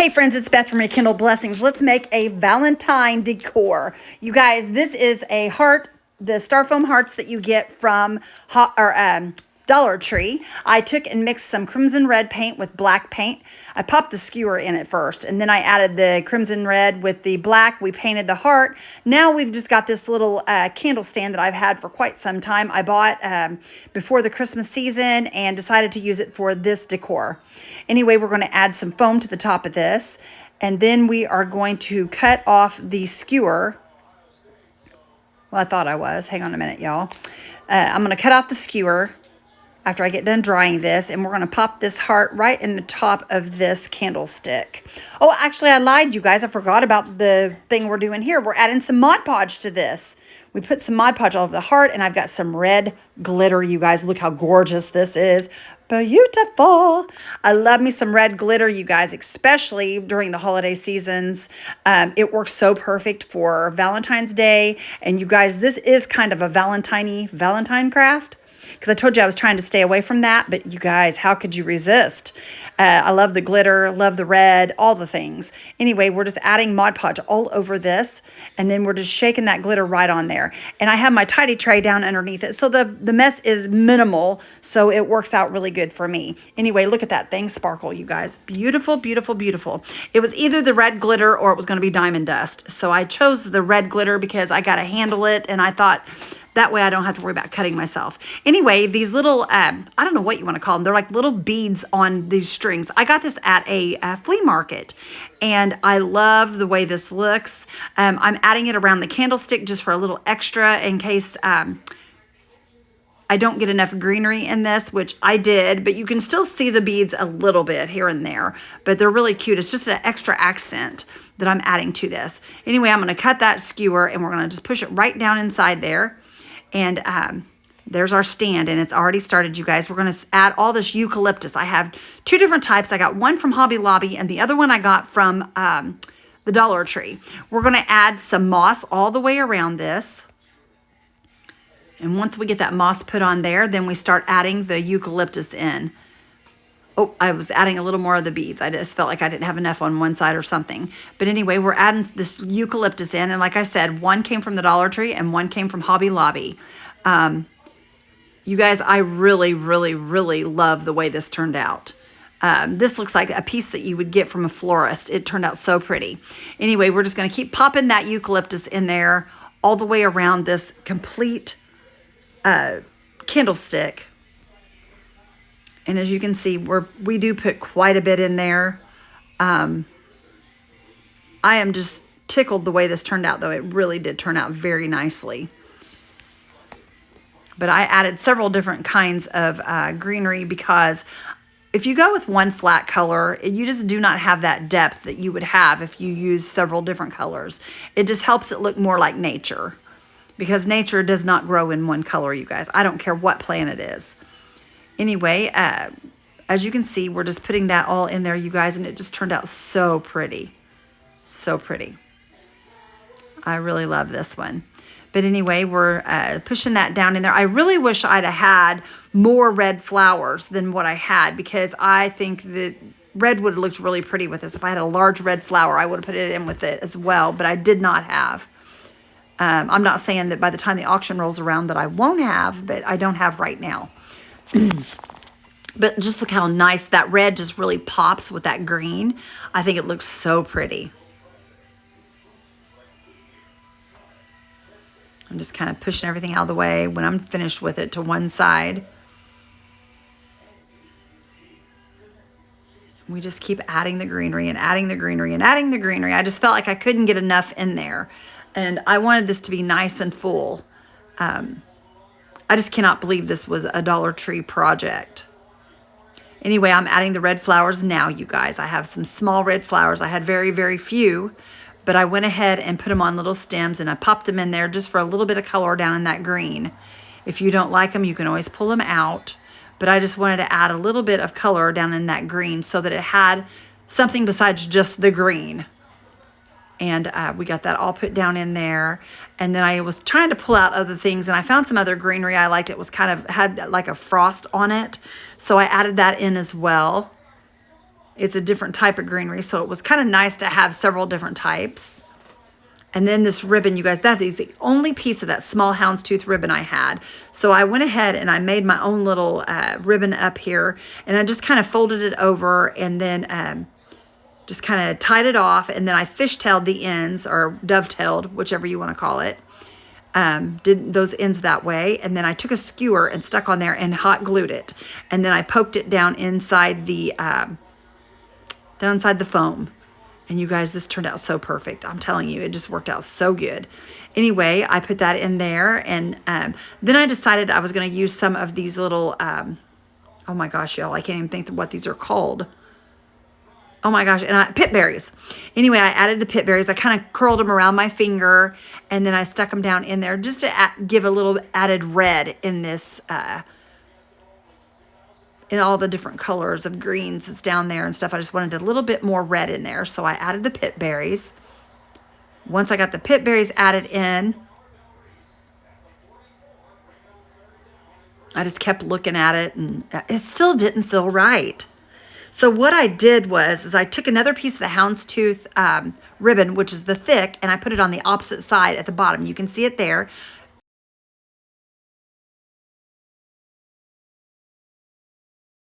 Hey friends, it's Beth from Rekindle Blessings. Let's make a Valentine decor. You guys, this is a heart, the styrofoam hearts that you get from Dollar Tree. I took and mixed some crimson red paint with black paint. I popped the skewer in it first, and then I added the crimson red with the black. We painted the heart. Now we've just got this little candle stand that I've had for quite some time. I bought before the Christmas season and decided to use it for this decor. Anyway, we're going to add some foam to the top of this, and then we are going to cut off the skewer. Well, I thought I was. Hang on a minute, y'all. I'm going to cut off the skewer after I get done drying this, and we're going to pop this heart right in the top of this candlestick. Oh, actually, I lied, you guys. I forgot about the thing we're doing here. We're adding some Mod Podge to this. We put some Mod Podge all over the heart, and I've got some red glitter, you guys. Look how gorgeous this is. Beautiful. I love me some red glitter, you guys, especially during the holiday seasons. It works so perfect for Valentine's Day. And you guys, this is kind of a Valentine craft, because I told you I was trying to stay away from that, but you guys, how could you resist? I love the glitter, love the red, all the things. Anyway, we're just adding Mod Podge all over this, and then we're just shaking that glitter right on there. And I have my tidy tray down underneath it, so the mess is minimal, so it works out really good for me. Anyway, look at that thing sparkle, you guys. Beautiful, beautiful, beautiful. It was either the red glitter or it was going to be diamond dust. So I chose the red glitter because I got to handle it, and I thought, that way I don't have to worry about cutting myself. Anyway, these little, I don't know what you want to call them. They're like little beads on these strings. I got this at a flea market, and I love the way this looks. I'm adding it around the candlestick just for a little extra in case I don't get enough greenery in this, which I did, but you can still see the beads a little bit here and there, but they're really cute. It's just an extra accent that I'm adding to this. Anyway, I'm going to cut that skewer, and we're going to just push it right down inside there. And there's our stand, and it's already started, you guys. We're going to add all this eucalyptus. I have two different types. I got one from Hobby Lobby, and the other one I got from the Dollar Tree. We're going to add some moss all the way around this. And once we get that moss put on there, then we start adding the eucalyptus in. Oh, I was adding a little more of the beads. I just felt like I didn't have enough on one side or something. But anyway, we're adding this eucalyptus in. And like I said, one came from the Dollar Tree and one came from Hobby Lobby. You guys, I really, really, really love the way this turned out. This looks like a piece that you would get from a florist. It turned out so pretty. Anyway, we're just going to keep popping that eucalyptus in there all the way around this complete candlestick. And as you can see, we do put quite a bit in there. I am just tickled the way this turned out, though. It really did turn out very nicely. But I added several different kinds of greenery, because if you go with one flat color, you just do not have that depth that you would have if you use several different colors. It just helps it look more like nature, because nature does not grow in one color, you guys. I don't care what plant it is. Anyway, as you can see, we're just putting that all in there, you guys, and it just turned out so pretty. So pretty. I really love this one. But anyway, we're pushing that down in there. I really wish I'd have had more red flowers than what I had, because I think that red would have looked really pretty with this. If I had a large red flower, I would have put it in with it as well, but I did not have. I'm not saying that by the time the auction rolls around that I won't have, but I don't have right now. But just look how nice that red just really pops with that green. I think it looks so pretty. I'm just kind of pushing everything out of the way when I'm finished with it to one side. We just keep adding the greenery and adding the greenery and adding the greenery. I just felt like I couldn't get enough in there, and I wanted this to be nice and full. I just cannot believe this was a Dollar Tree project. Anyway, I'm adding the red flowers now, you guys. I have some small red flowers. I had very, very few, but I went ahead and put them on little stems, and I popped them in there just for a little bit of color down in that green. If you don't like them, you can always pull them out, but I just wanted to add a little bit of color down in that green so that it had something besides just the green. And we got that all put down in there. And then I was trying to pull out other things, and I found some other greenery I liked. It was kind of had like a frost on it, so I added that in as well. It's a different type of greenery, so it was kind of nice to have several different types. And then this ribbon, you guys, that is the only piece of that small houndstooth ribbon I had. So I went ahead and I made my own little ribbon up here, and I just kind of folded it over and then just kind of tied it off, and then I fishtailed the ends, or dovetailed, whichever you want to call it. Did those ends that way, and then I took a skewer and stuck on there and hot glued it, and then I poked it down inside the foam. And you guys, this turned out so perfect. I'm telling you, it just worked out so good. Anyway, I put that in there, and then I decided I was going to use some of these little, oh my gosh, y'all, I can't even think of what these are called. Oh my gosh, and pit berries. Anyway, I added the pit berries. I kind of curled them around my finger, and then I stuck them down in there just to give a little added red in this, in all the different colors of greens that's down there and stuff. I just wanted a little bit more red in there, so I added the pit berries. Once I got the pit berries added in, I just kept looking at it, and it still didn't feel right. So what I did was I took another piece of the houndstooth ribbon, which is the thick, and I put it on the opposite side at the bottom. You can see it there.